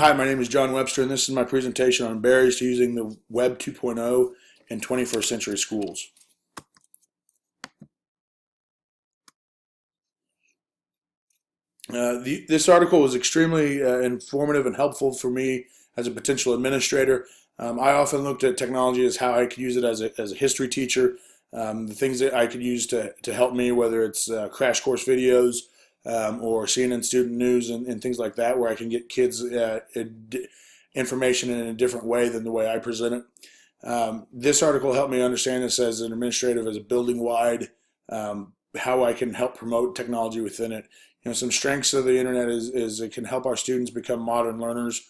Hi, my name is John Webster, and this is my presentation on barriers to using the Web 2.0 in 21st century schools. This article was extremely informative and helpful for me as a potential administrator. I often looked at technology as how I could use it as a history teacher, the things that I could use to help me, whether it's crash course videos or CNN student news and things like that, where I can get kids information in a different way than the way I present it. This article helped me understand this as an administrative, as a building wide, how I can help promote technology within it. Some strengths of the internet is it can help our students become modern learners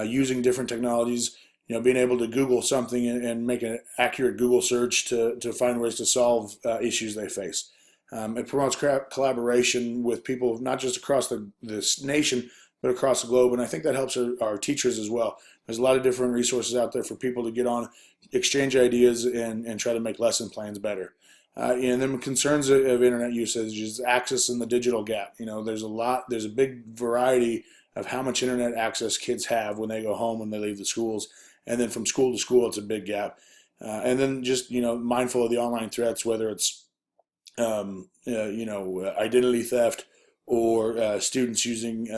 using different technologies. Being able to Google something and make an accurate Google search to find ways to solve issues they face. It promotes collaboration with people not just across this nation, but across the globe. And I think that helps our teachers as well. There's a lot of different resources out there for people to get on, exchange ideas, and try to make lesson plans better. And then concerns of internet usage is access and the digital gap. There's a big variety of how much internet access kids have when they go home, when they leave the schools. And then from school to school, it's a big gap. And then just, mindful of the online threats, whether it's, identity theft or students using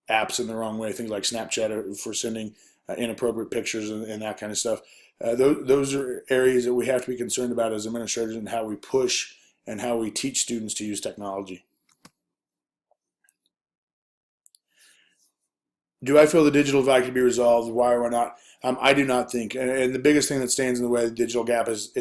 apps in the wrong way, things like Snapchat for sending inappropriate pictures and that kind of stuff. Those are areas that we have to be concerned about as administrators, and how we push and how we teach students to use technology. Do I feel the digital divide can be resolved? Why or why not? I do not think. And the biggest thing that stands in the way of the digital gap is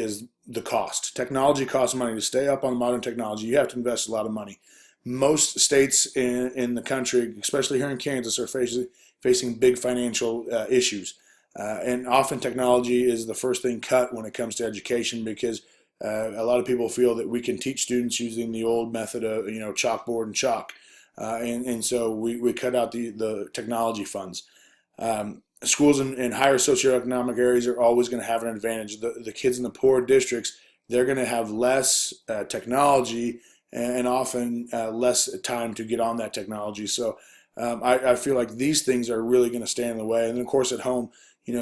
the cost. Technology costs money. To stay up on modern technology, you have to invest a lot of money. Most states in the country, especially here in Kansas, are facing big financial issues. And often technology is the first thing cut when it comes to education, because a lot of people feel that we can teach students using the old method of chalkboard and chalk. And so we cut out the technology funds. Schools in higher socioeconomic areas are always going to have an advantage. The kids in the poor districts, they're going to have less technology and often less time to get on that technology. So I feel like these things are really going to stand in the way. And of course, at home,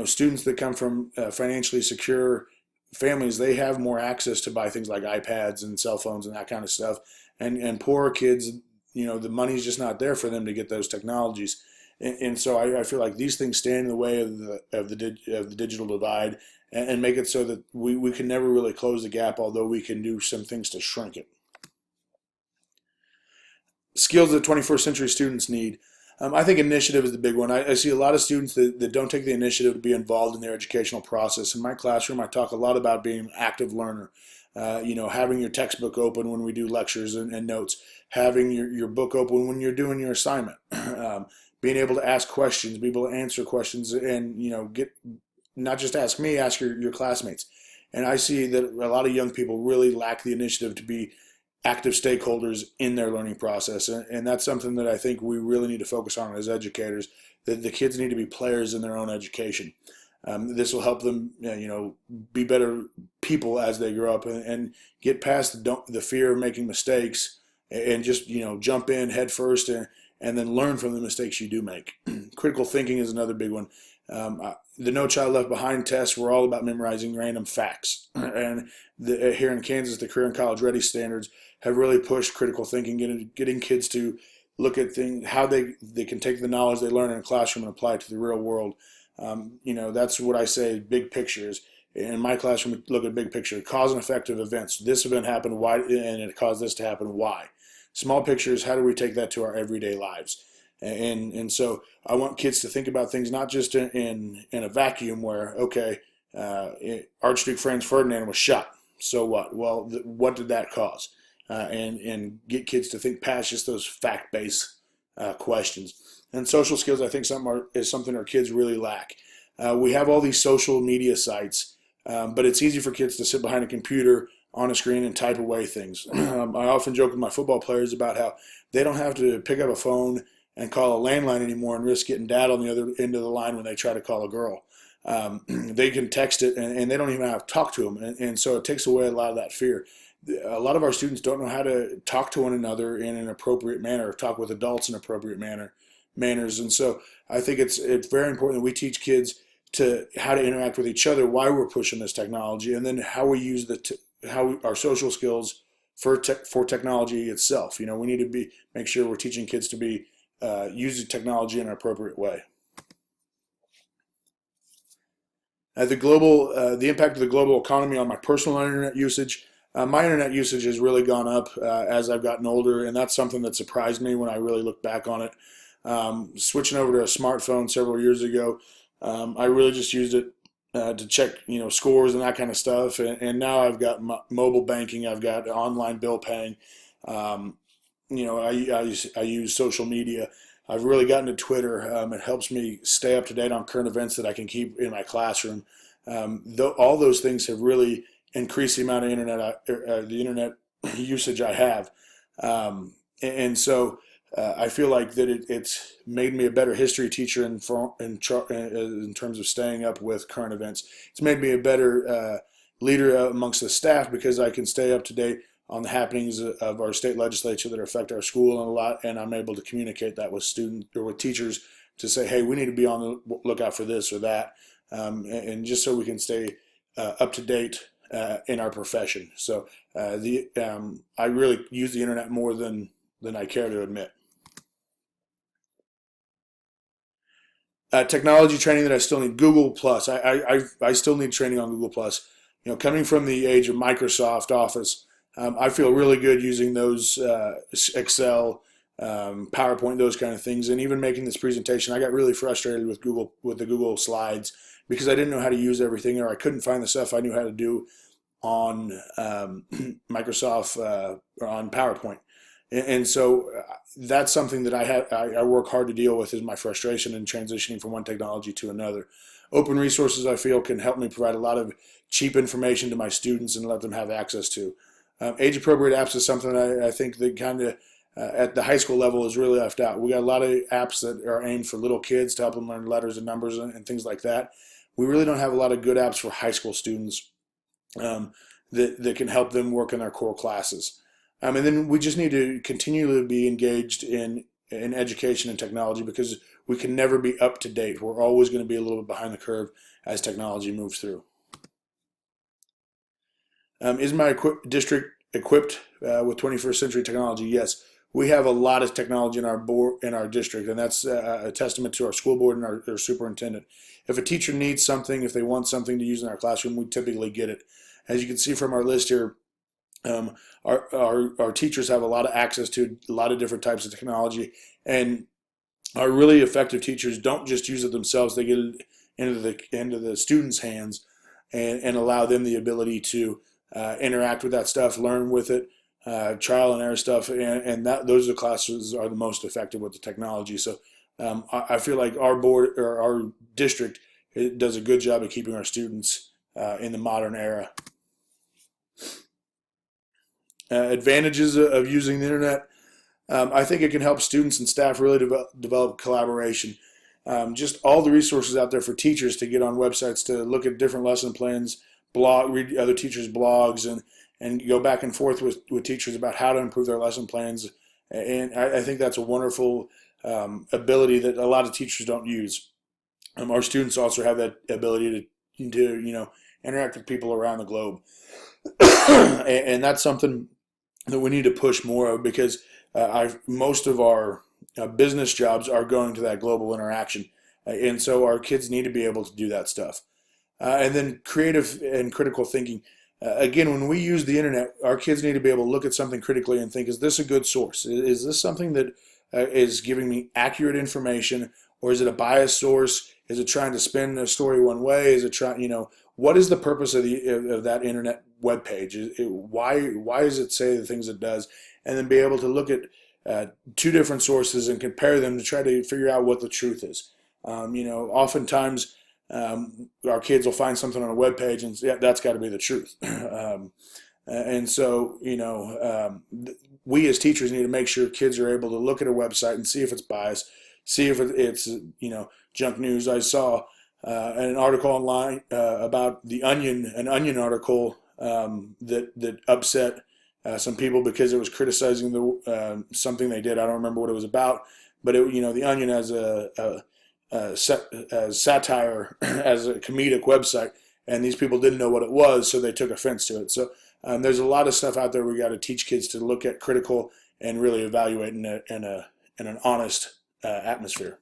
students that come from financially secure families, they have more access to buy things like iPads and cell phones and that kind of stuff. And poorer kids, the money's just not there for them to get those technologies. And so I feel like these things stand in the way of the digital divide, and make it so that we can never really close the gap, although we can do some things to shrink it. Skills that 21st century students need. I think initiative is the big one. I see a lot of students that don't take the initiative to be involved in their educational process. In my classroom, I talk a lot about being an active learner. Having your textbook open when we do lectures and notes, having your book open when you're doing your assignment, being able to ask questions, be able to answer questions, and get not just ask me, ask your classmates. And I see that a lot of young people really lack the initiative to be active stakeholders in their learning process. And that's something that I think we really need to focus on as educators, that the kids need to be players in their own education. This will help them, be better people as they grow up, and get past the fear of making mistakes, and just, jump in head first and then learn from the mistakes you do make. Critical thinking is another big one. The No Child Left Behind tests were all about memorizing random facts. And here in Kansas, the Career and College Ready standards have really pushed critical thinking, getting kids to look at things, how they can take the knowledge they learn in a classroom and apply it to the real world. That's what I say, big pictures. In my classroom, we look at big picture, cause and effect of events. This event happened, why, and it caused this to happen, why. Small pictures, how do we take that to our everyday lives? And so I want kids to think about things not just in a vacuum where, okay, Archduke Franz Ferdinand was shot. So what? Well, what did that cause? And get kids to think past just those fact-based questions. And social skills, I think, is something our kids really lack. We have all these social media sites, but it's easy for kids to sit behind a computer on a screen and type away things. I often joke with my football players about how they don't have to pick up a phone and call a landline anymore and risk getting dad on the other end of the line when they try to call a girl. They can text it, and they don't even have to talk to them. And so it takes away a lot of that fear. A lot of our students don't know how to talk to one another in an appropriate manner, or talk with adults in an appropriate manner, manners. And so I think it's very important that we teach kids to how to interact with each other, why we're pushing this technology, and then how we use our social skills for technology itself. We need to make sure we're teaching kids to be using technology in an appropriate way. The impact of the global economy on my personal internet usage. My internet usage has really gone up as I've gotten older, and that's something that surprised me when I really look back on it. Switching over to a smartphone several years ago, I really just used it to check, scores and that kind of stuff. And now I've got mobile banking, I've got online bill paying. Um, I use social media. I've really gotten to Twitter. It helps me stay up to date on current events that I can keep in my classroom. All those things have really increased the amount of the internet usage I have. And so I feel like that it's made me a better history teacher in terms of staying up with current events. It's made me a better leader amongst the staff because I can stay up to date on the happenings of our state legislature that affect our school and a lot, and I'm able to communicate that with students or with teachers to say, hey, we need to be on the lookout for this or that, and just so we can stay up to date in our profession. So I really use the internet more than I care to admit. Technology training that I still need. Google Plus. I still need training on Google Plus. Coming from the age of Microsoft Office, I feel really good using those Excel, PowerPoint, those kind of things, and even making this presentation. I got really frustrated with the Google Slides because I didn't know how to use everything, or I couldn't find the stuff I knew how to do on Microsoft or on PowerPoint. And so that's something that I work hard to deal with, is my frustration in transitioning from one technology to another. Open resources, I feel, can help me provide a lot of cheap information to my students and let them have access to. Age appropriate apps is something that I think that kind of at the high school level is really left out. We got a lot of apps that are aimed for little kids to help them learn letters and numbers and things like that. We really don't have a lot of good apps for high school students um, that can help them work in their core classes. And then we just need to continually be engaged in education and technology because we can never be up to date. We're always going to be a little bit behind the curve as technology moves through. Is my district equipped with 21st century technology? Yes. We have a lot of technology in our district, and that's a testament to our school board and our superintendent. If a teacher needs something, if they want something to use in our classroom, we typically get it. As you can see from our list here, um, our teachers have a lot of access to a lot of different types of technology, and our really effective teachers don't just use it themselves. They get it into the students' hands and allow them the ability to interact with that stuff, learn with it, trial and error stuff, and those are the classes are the most effective with the technology. So I feel like our board or our district does a good job of keeping our students in the modern era. Advantages of using the internet. I think it can help students and staff really develop collaboration. Just all the resources out there for teachers to get on websites to look at different lesson plans, read other teachers' blogs, and go back and forth with teachers about how to improve their lesson plans. And I think that's a wonderful ability that a lot of teachers don't use. Our students also have that ability to interact with people around the globe, and that's something that we need to push more of because most of our business jobs are going to that global interaction, and so our kids need to be able to do that stuff. And then creative and critical thinking. Again, when we use the internet, our kids need to be able to look at something critically and think, is this a good source? Is this something that is giving me accurate information, or is it a biased source? Is it trying to spin a story one way? Is it trying, what is the purpose of that internet web page? Why does it say the things it does? And then be able to look at two different sources and compare them to try to figure out what the truth is. Oftentimes our kids will find something on a web page and say, yeah, that's got to be the truth. And so, we as teachers need to make sure kids are able to look at a website and see if it's biased, see if it's junk news. I saw an article online about an Onion article that upset some people because it was criticizing something they did. I don't remember what it was about, but the Onion as as satire, as a comedic website, and these people didn't know what it was, so they took offense to it. So there's a lot of stuff out there we got to teach kids to look at critical and really evaluate in an honest atmosphere.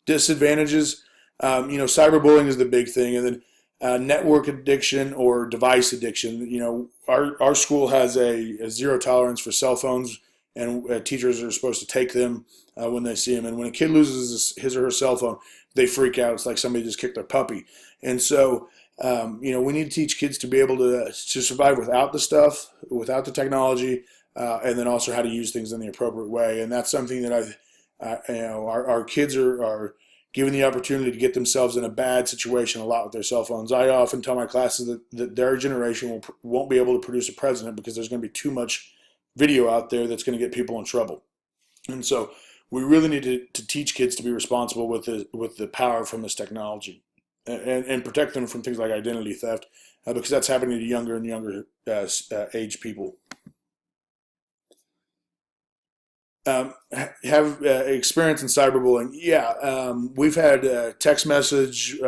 Disadvantages, cyberbullying is the big thing, and then network addiction or device addiction. Our school has a zero tolerance for cell phones, and teachers are supposed to take them when they see them. And when a kid loses his or her cell phone, they freak out. It's like somebody just kicked their puppy. And so, we need to teach kids to be able to survive without the stuff, without the technology, and then also how to use things in the appropriate way. And that's something that our kids are given the opportunity to get themselves in a bad situation a lot with their cell phones. I often tell my classes that their generation won't be able to produce a president because there's going to be too much video out there that's going to get people in trouble. And so we really need to teach kids to be responsible with the power from this technology, and protect them from things like identity theft, because that's happening to younger and younger age people. Have experience in cyberbullying? Yeah, we've had text message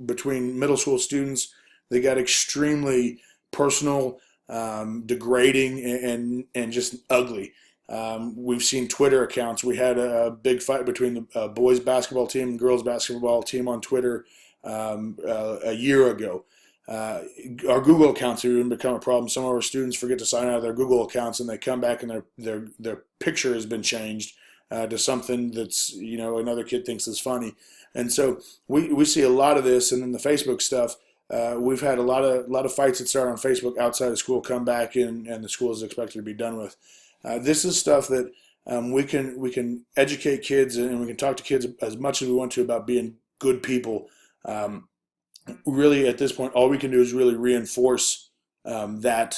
between middle school students. They got extremely personal, degrading, and just ugly. We've seen Twitter accounts. We had a big fight between the boys basketball team and girls basketball team on Twitter a year ago. Our Google accounts have even become a problem. Some of our students forget to sign out of their Google accounts, and they come back and their picture has been changed to something that's another kid thinks is funny. And so we see a lot of this, and then the Facebook stuff. We've had a lot of fights that start on Facebook outside of school come back in, and the school is expected to be done with. This is stuff that we can educate kids, and we can talk to kids as much as we want to about being good people. Really, at this point, all we can do is really reinforce that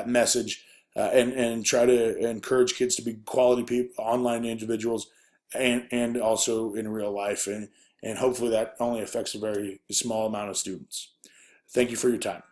message, and try to encourage kids to be quality people, online individuals, and also in real life, and hopefully that only affects a very small amount of students. Thank you for your time.